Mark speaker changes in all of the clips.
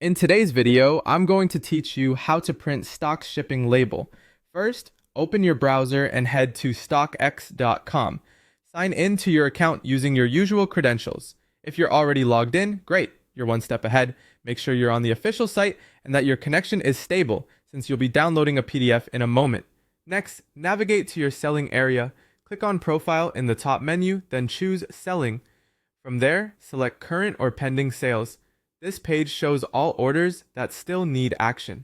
Speaker 1: In today's video, I'm going to teach you how to print stock shipping label. First, open your browser and head to stockx.com. Sign in to your account using your usual credentials. If you're already logged in, great, you're one step ahead. Make sure you're on the official site and that your connection is stable, since you'll be downloading a PDF in a moment. Next, navigate to your selling area. Click on Profile in the top menu, then choose Selling. From there, select Current or Pending Sales. This page shows all orders that still need action.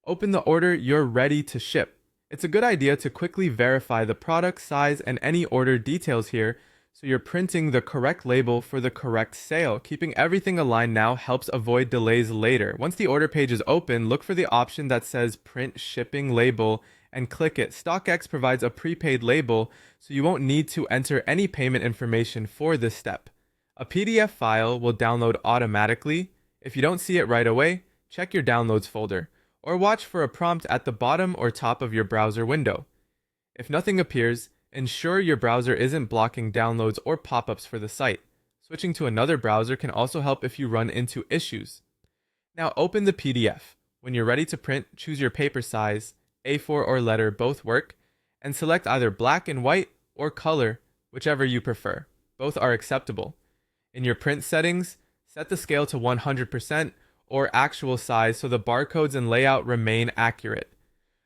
Speaker 1: Open the order you're ready to ship. It's a good idea to quickly verify the product size and any order details here, so you're printing the correct label for the correct sale. Keeping everything aligned now helps avoid delays later. Once the order page is open, look for the option that says Print Shipping Label and click it. Stockx provides a prepaid label, so you won't need to enter any payment information for this step. A PDF file will download automatically. If you don't see it right away, check your downloads folder, or watch for a prompt at the bottom or top of your browser window. If nothing appears, ensure your browser isn't blocking downloads or pop-ups for the site. Switching to another browser can also help if you run into issues. Now open the PDF. When you're ready to print, choose your paper size, A4 or letter both work, and select either black and white or color, whichever you prefer. Both are acceptable. In your print settings, set the scale to 100% or actual size so the barcodes and layout remain accurate.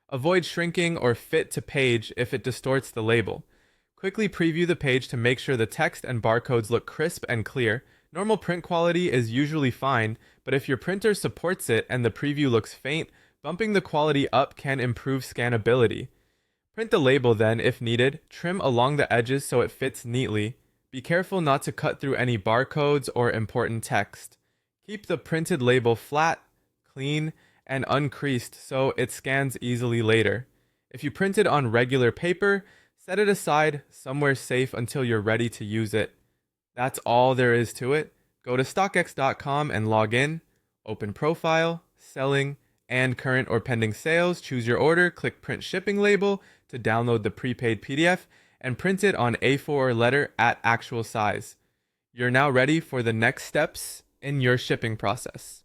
Speaker 1: Avoid shrinking or fit to page if it distorts the label. Quickly preview the page to make sure the text and barcodes look crisp and clear. Normal print quality is usually fine, but if your printer supports it and the preview looks faint, bumping the quality up can improve scannability. Print the label then, if needed. Trim along the edges so it fits neatly. Be careful not to cut through any barcodes or important text. Keep the printed label flat, clean, and uncreased so it scans easily later. If you print it on regular paper, set it aside somewhere safe until you're ready to use it. That's all there is to it. Go to stockx.com and log in. Open Profile, Selling, and Current or Pending Sales. Choose your order, click Print Shipping Label to download the prepaid PDF, and print it on A4 or letter at actual size. You're now ready for the next steps in your shipping process.